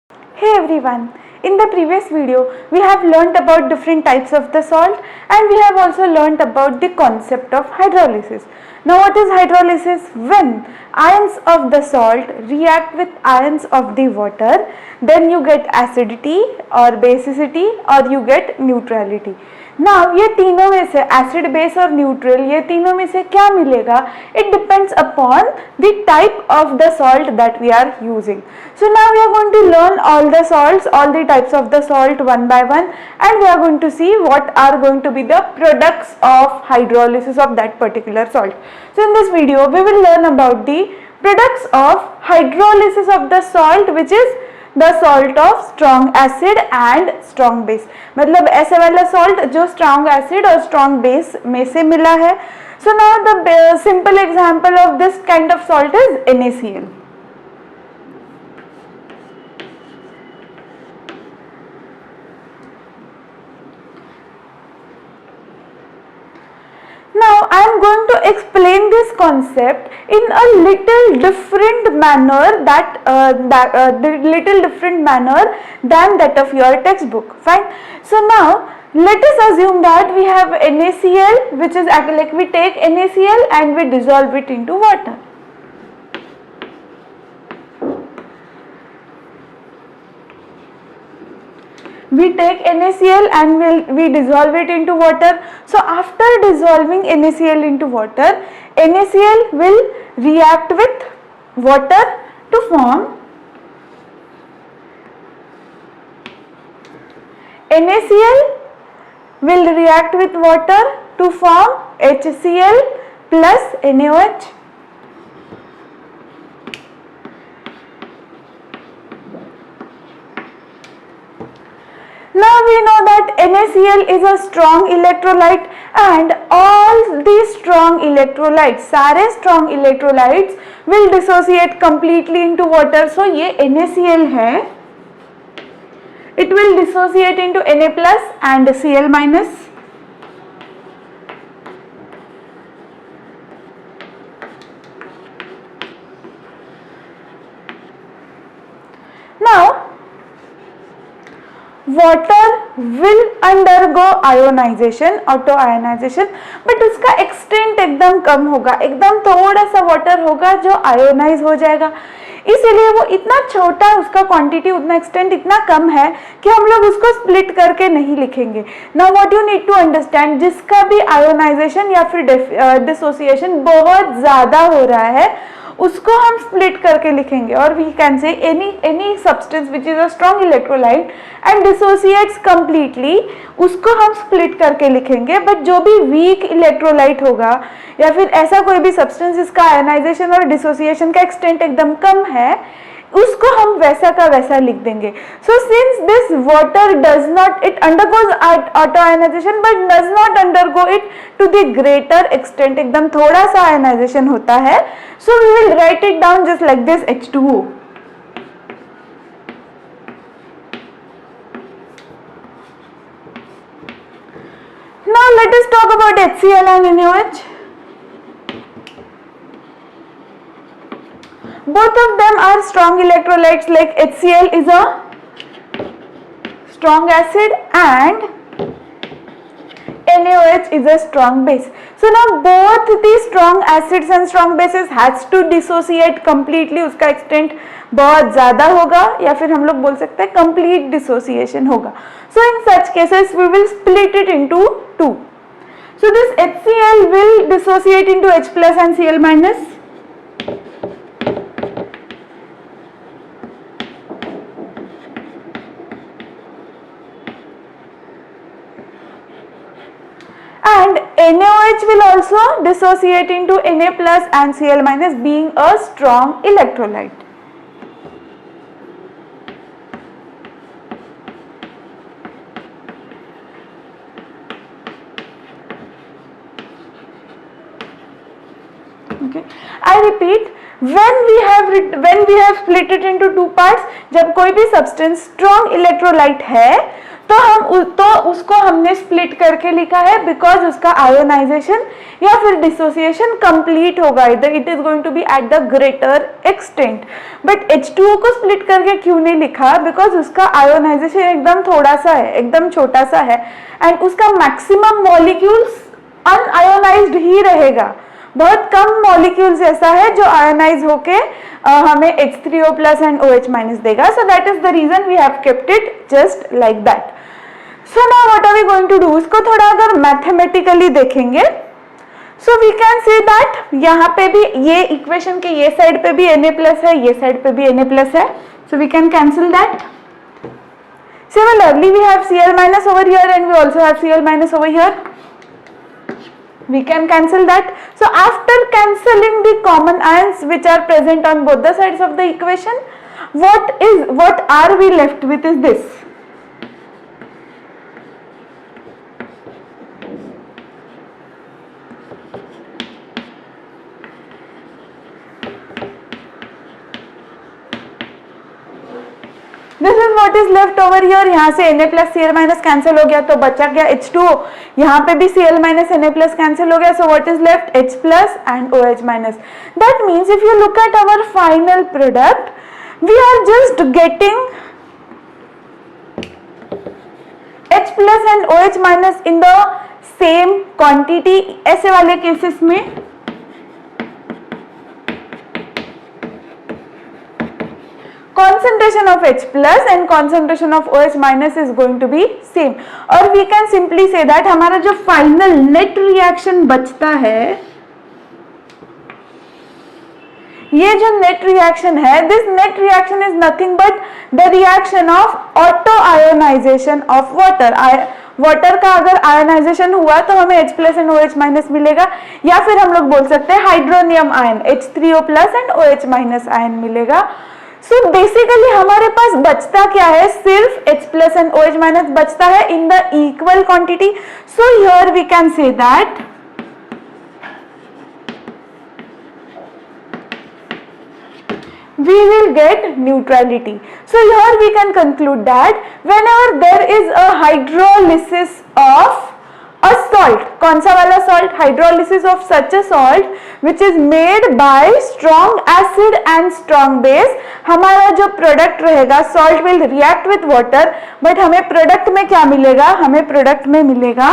Hey everyone, in the previous video we have learnt about different types of the salt and we have also learnt about the concept of hydrolysis. Now what is hydrolysis? When ions of the salt react with ions of the water, then you get acidity or basicity or you get neutrality. Now ये तीनों में से acid base और neutral ये तीनों में से क्या मिलेगा? It depends upon the type of the salt that we are using. So now we are going to learn all the salts, all the types of the salt one by one, and we are going to see what are going to be the products of hydrolysis of that particular salt. So in this video we will learn about the products of hydrolysis of the salt, which is the salt of strong acid and strong base. मतलब ऐसे वाला salt जो strong acid और strong base में से मिला है. So now the simple example of this kind of salt is NaCl. Now I am going to explain this concept in a little different manner than that of your textbook. Fine. So now let us assume that we have NaCl, which is like we take NaCl and we dissolve it into water. We take NaCl and we dissolve it into water. So after dissolving NaCl into water, NaCl will react with water to form HCl plus NaOH. Now we know that NaCl is a strong electrolyte and all these strong electrolytes, सारे strong electrolytes will dissociate completely into water. So ये NaCl है, it will dissociate into Na plus and Cl minus. Now water will undergo ionization, auto ionization, but उसका extent एकदम कम होगा, एकदम थोड़ा सा water होगा जो आयोनाइज हो जाएगा. इसीलिए वो इतना छोटा, उसका क्वांटिटी उतना एक्सटेंट इतना कम है कि हम लोग उसको स्प्लिट करके नहीं लिखेंगे. Now what you need to understand, जिसका भी आयोनाइजेशन या फिर डिसोसिएशन बहुत ज़्यादा हो रहा है उसको हम स्प्लिट करके लिखेंगे. और we can say any substance which is a strong electrolyte and dissociates completely, उसको हम स्प्लिट करके लिखेंगे. बट जो भी वीक इलेक्ट्रोलाइट होगा या फिर ऐसा कोई भी सब्सटेंस जिसका आयनाइजेशन और डिसोसिएशन का एक्सटेंट एकदम कम है, उसको हम वैसा का वैसा लिख देंगे. So since this water does not, it undergoes auto ionisation but does not undergo it to the greater extent, एकदम थोड़ा सा आयनाइजेशन होता है. So we will write it down just like this H2O. Now let us talk about HCl and NaOH. Both of them are strong electrolytes. Like HCl is a strong acid and NaOH is a strong base. So now both these strong acids and strong bases has to dissociate completely. उसका extent बहुत ज़्यादा होगा या फिर हम लोग बोल सकते हैं complete dissociation होगा. So in such cases we will split it into two. So this HCl will dissociate into H plus and Cl minus. And NaOH will also dissociate into Na plus and Cl minus, being a strong electrolyte. Okay, I repeat, when we have split it into two parts, जब कोई भी substance strong electrolyte है तो उसको हमने split करके लिखा है बिकॉज उसका आयोनाइजेशन या फिर डिसोसिएशन कंप्लीट होगा, इधर it is going to be at the greater extent. But H2O को स्प्लिट करके क्यों नहीं लिखा? बिकॉज उसका आयोनाइजेशन एकदम थोड़ा सा है, एकदम छोटा सा है, एंड उसका मैक्सिमम मॉलिक्यूल्स अनआयोनाइज्ड ही रहेगा। बहुत कम मॉलिक्यूल्स ऐसा है जो आयोनाइज होके हमें H3O plus and OH minus देगा। So that is the reason we have kept it just like that. So now what are we going to do? उसको थोड़ा अगर मैथमेटिकली देखेंगे, so we can say that यहाँ पे भी ये equation के ये साइड पे भी Na प्लस है, ये साइड पे भी Na प्लस है, so we can cancel that. Similarly, we have Cl minus over here and we also have Cl minus over here. We can cancel that. So after cancelling the common ions which are present on both the sides of the equation, what are we left with is this. This is what is left over here. यहाँ से Na plus Cl minus cancel हो गया तो बचा गया H2O, यहाँ पे भी Cl minus Na plus cancel हो गया, so what is left? H plus and OH minus. That means if you look at our final product, we are just getting H plus and OH minus in the same quantity. ऐसे वाले cases में concentration of H plus and concentration of OH minus is going to be same, और we can simply say that हमारा जो final net reaction बचता है, ये जो net reaction है, this net reaction is nothing but the reaction of auto ionization of water. Water का अगर आयोनाइजेशन हुआ तो हमें H plus and OH minus मिलेगा, या फिर हम लोग बोल सकते हैं hydronium ion H3O plus and OH minus ion मिलेगा। सो बेसिकली हमारे पास बचता क्या है? सिर्फ H plus and OH minus बचता है in the equal quantity. So here we can say that we will get neutrality. So here we can conclude that whenever there is a hydrolysis of a salt, कौन सा वाला salt? Hydrolysis of such a salt which is made by strong acid and strong base, हमारा जो product रहेगा salt will react with water, but हमें product में क्या मिलेगा? हमें product में मिलेगा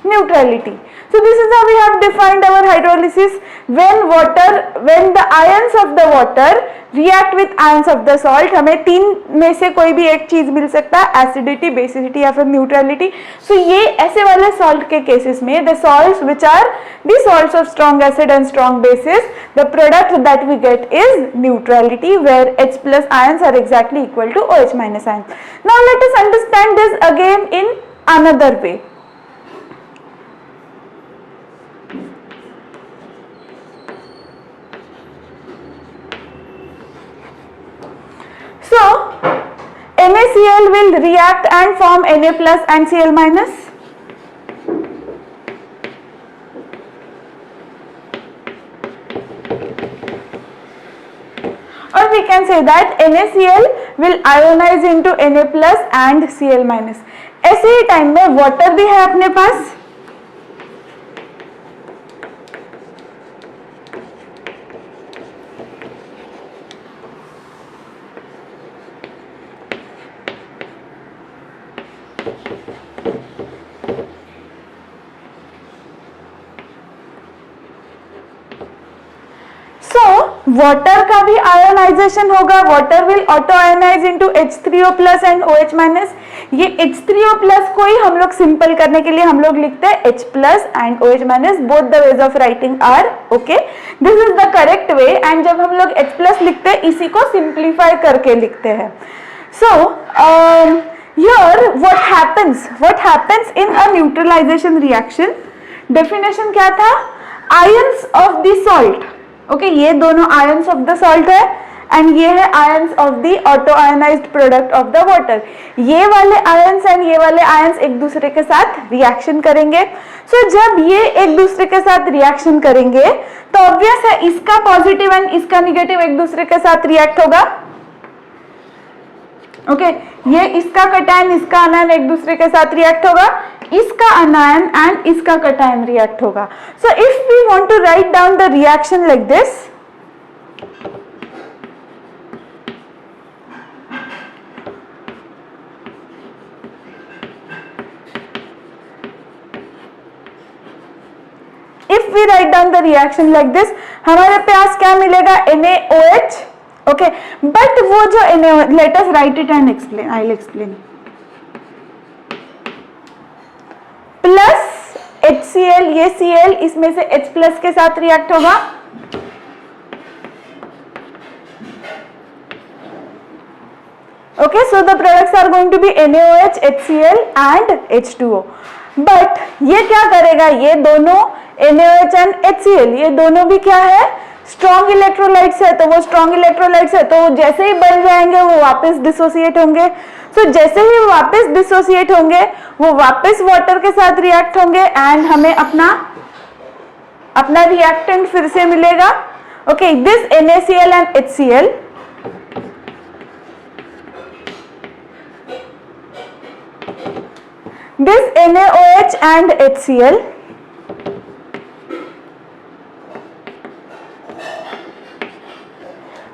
neutrality. So this is how we have defined our hydrolysis. When the ions of the water react with ions of the salt, हमें तीन में से कोई भी एक चीज मिल सकता है, एसिडिटी, बेसिसिटी या फिर न्यूट्रलिटी। सो ये ऐसे वाले सॉल्ट के केसेस में the salts which are the salts of strong acid and strong bases, the product that we get is neutrality, where H plus ions are exactly equal to OH minus ions. Now let us understand this again in another way. So NaCl will react and form Na plus and Cl minus. Or we can say that NaCl will ionize into Na plus and Cl minus. ऐसे ही time में water भी है अपने पास, water का भी ionization होगा, water will auto ionize into H3O plus and OH minus. ये H3O plus को ही हम लोग सिंपल करने के लिए हम लोग लिखते हैं H plus and OH minus, both the ways of writing are okay, this is the correct way. And जब हम लोग H प्लस लिखते हैं इसी को सिंप्लीफाई करके लिखते हैं। सो here what happens in a neutralization reaction, definition क्या था? Ions of the salt, okay, ये दोनों आयंस ऑफ द सॉल्ट है एंड ये है ions of the auto ionised product of the water. ये वाले आयंस एंड ये वाले आयंस एक दूसरे के साथ रिएक्शन करेंगे। सो जब ये एक दूसरे के साथ रिएक्शन करेंगे तो ऑब्वियस है इसका पॉजिटिव एंड इसका निगेटिव एक दूसरे के साथ रिएक्ट होगा। ओके ये इसका कटायन इसका आनायन एक दूसरे के साथ रिएक्ट होगा, इसका आनायन एंड इसका कटायन रिएक्ट होगा. So if we want to write down the reaction like this, if we write down the reaction like this, हमारे पास क्या मिलेगा, NaOH. ओके बट वो जो let us write it and explain. I'll explain. Plus HCl, ये Cl इसमें से H plus के साथ रिएक्ट होगा. Okay, so the products are going to be NaOH, HCl and H2O. But ये क्या करेगा, ये दोनों NaOH and HCl ये दोनों भी क्या है, स्ट्रॉन्ग इलेक्ट्रोलाइट्स है. तो वो स्ट्रॉन्ग इलेक्ट्रोलाइट्स है तो जैसे ही बन जाएंगे वो वापस डिसोसिएट होंगे. सो जैसे ही वो वापस डिसोसिएट होंगे वो वापस वाटर के साथ रिएक्ट होंगे एंड हमें अपना रिएक्टेंट फिर से मिलेगा. Okay this NaCl and HCl this NaOH and HCl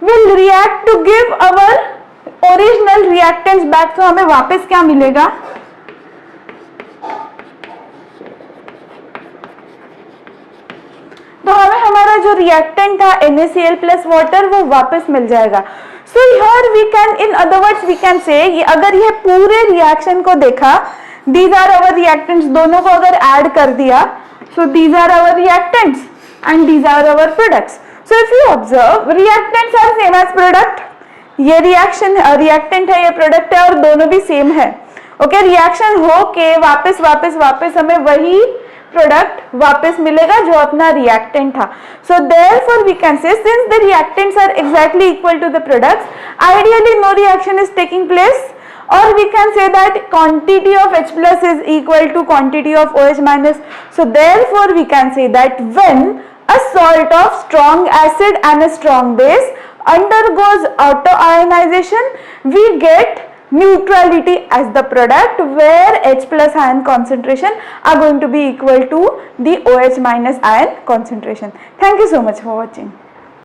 will react to give our original reactants back. तो हमें वापस क्या मिलेगा, तो हमें हमारा जो रिएक्टेंट था NaCl प्लस वाटर वो वापस मिल जाएगा. So here we can, in other words we can say, अगर ये पूरे रिएक्शन को देखा, these are our reactants, दोनों को अगर ऐड कर दिया, so these are our reactants and these are our products. So if you observe, reactants are same as product. ये reactant है, ये product है और दोनों भी same है. Okay, reaction हो के वापस हमें वही product वापस मिलेगा जो अपना reactant था. So therefore we can say, since the reactants are exactly equal to the products, ideally no reaction is taking place. Or we can say that quantity of H plus is equal to quantity of OH minus. So therefore we can say that when a salt of strong acid and a strong base undergoes auto ionization, we get neutrality as the product, where H plus ion concentration are going to be equal to the OH minus ion concentration. Thank you so much for watching.